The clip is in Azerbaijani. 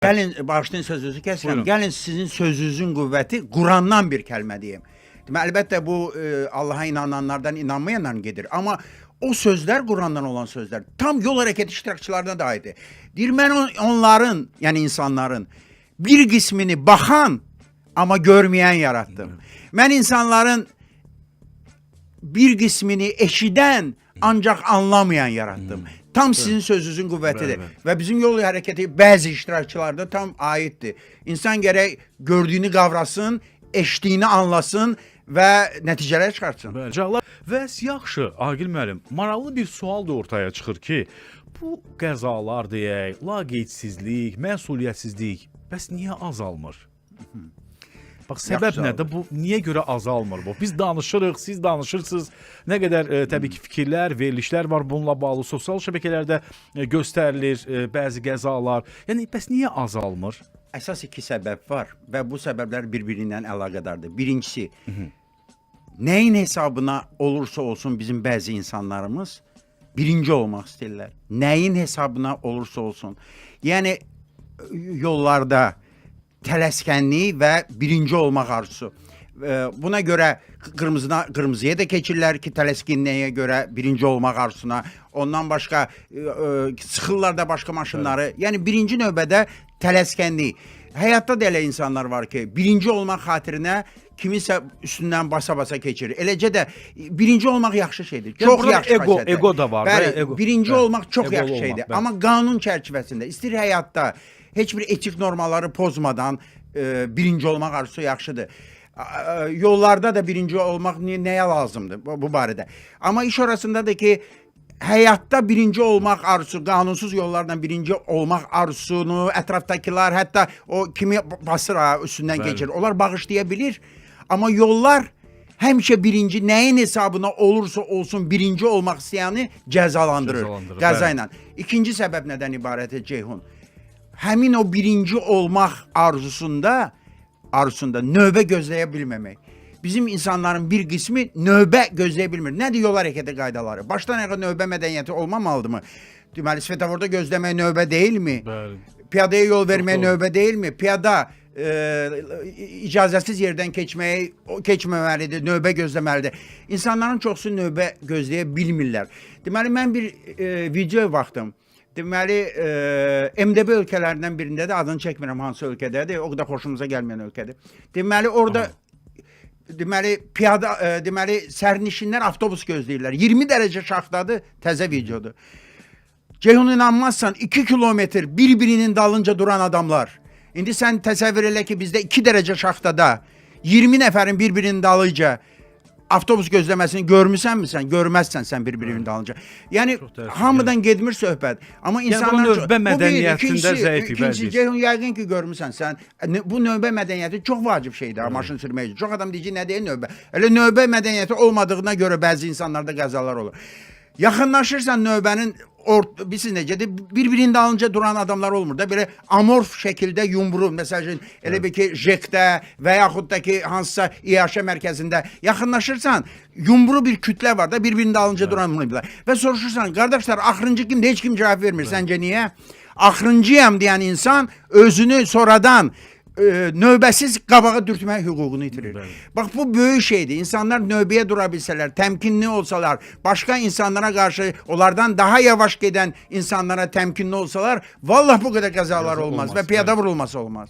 Gəlin, bağışlayın sözünüzü kəsirəm. Gəlin sizin sözünüzün qüvvəti Qurandan bir kəlmə deyim. Əlbəttə bu Allaha inananlardan, inanmayanlardan gedir. Amma o sözlər Qurandan olan sözlər. Tam yol hərəkəti iştirakçılarına da aiddir. Deyir, mən onların, yəni insanların bir qismini baxan, amma görməyən yaratdım. Mən insanların bir qismini eşidən, ancaq anlamayan yaratdım. Tam sizin sözünüzün qüvvətidir. Və bizim yol hərəkəti bəzi iştirakçılarda tam aiddir. İnsan gərək gördüyünü qavrasın, eşitdiyini anlasın və nəticələr çıxartsın. Və yaxşı, Agil müəllim, maraqlı bir sual da ortaya çıxır ki, bu qəzalar deyək, laqeydsizlik, məsuliyyətsizlik bəs niyə azalmır? Bax, səbəb nədir? Bu niyə görə azalmır bu? Biz danışırıq, siz danışırsınız. Nə qədər təbii ki, fikirlər, verilişlər var bununla bağlı. Sosial şəbəkələrdə göstərilir bəzi qəzalar. Yəni, bəs niyə azalmır? Əsas iki səbəb var və bu səbəblər bir-biri ilə əlaqədardır. Birincisi, nəyin hesabına olursa olsun bizim bəzi insanlarımız birinci olmaq istəyirlər. Nəyin hesabına olursa olsun. Yəni, yollarda tələskənlik və birinci olmaq arzusu. Buna görə qırmızıya da keçirlər ki, tələskənliyə görə birinci olmaq arzusuna. Ondan başqa sıxırlar da başqa maşınları. Yəni birinci növbədə tələskənlik. Həyatda da elə insanlar var ki, birinci olmaq xatirinə kimisə üstündən basa-basa keçirir. Eləcə də birinci olmaq yaxşı şeydir. Çox yaxşı xasiyyətdir. Ego da var. Bəli, birinci olmaq çox yaxşı şeydir. Amma qanun çərçivəsində, istəyir həyatda heç bir etik normaları pozmadan birinci olmaq arzusu yaxşıdır. Yollarda da birinci olmaq nəyə lazımdır bu barədə. Amma iş orasındadır ki, həyatda birinci olmaq arzusu, qanunsuz yollarla birinci olmaq arzusunu ətrafdakılar, hətta o kimi basır üstündən keçir. Onlar bağışlaya bilir. Amma yollar həmişə birinci, nəyin hesabına olursa olsun birinci olmaq istəyəni cəzalandırır. Qəza ilə. İkinci səbəb nədən ibarətdir Ceyhun? Həmin o birinci olmaq arzusunda növbə gözləyə bilməmək. Bizim insanların bir qismi növbə gözləyə bilmir. Nədir yol hərəkəti qaydaları? Başdan ayağa növbə mədəniyyəti olmamalıdırmı? Deməli, svetoforda gözləmək növbə deyilmi? Piyadaya yol vermək növbə deyilmi? Piyada icazəsiz yerdən keçməməlidir, növbə gözləməlidir. İnsanların çoxsu növbə gözləyə bilmirlər. Deməli, mən bir video baxdım. Deməli, MDB ölkələrindən birində də adını çəkmirəm hansı ölkədədir, o qədər xoşumuza gəlməyən ölkədir. Deməli, orada deməli, sərnişinlər avtobus gözləyirlər. 20 dərəcə şaxtadır, təzə videodur. Ceyhun, inanmazsan 2 kilometr bir-birinin dalınca duran adamlar. İndi sən təsəvvür elə ki, bizdə 2 dərəcə şaxtada 20 nəfərin bir-birinin dalınca avtobus gözləməsini görmüsənmi sən? Görməzsən sən bir-birinin dalınca. Yəni, hamıdan gedmir söhbət. Amma insanlar... Yəni, bu növbə mədəniyyətində zəif ikinci, Ceyhun, yəqin ki, görmüsən sən. Bu növbə mədəniyyəti çox vacib şeydir, maşın sürmək üçün. Çox adam deyəcək, nə deyir növbə? Elə növbə mədəniyyəti olmadığına görə bəzi insanlarda qəzalar olur. Yaxınlaşırsan növbənin, bilirsiniz necədir, bir-birinin dalınca duran adamlar olmur da, belə amorf şəkildə yumru, məsələn, elə bir ki, JEK-də və yaxud da ki, hansısa İAŞ mərkəzində yaxınlaşırsan, yumru bir kütlə var da, bir-birinin dalınca duran bunlar. Və soruşursan, qardaşlar, axırıncı kimdir, heç kim cavab vermir, səncə niyə? Axırıncıyam deyən insan özünü sonradan növbəsiz qabağa dürtmək hüququnu itirir. Bax, bu böyük şeydir. İnsanlar növbəyə dura bilsələr, təmkinli olsalar, başqa insanlara qarşı onlardan daha yavaş gedən insanlara təmkinli olsalar, vallah bu qədər qəzalar olmaz və piyada vurulması olmaz.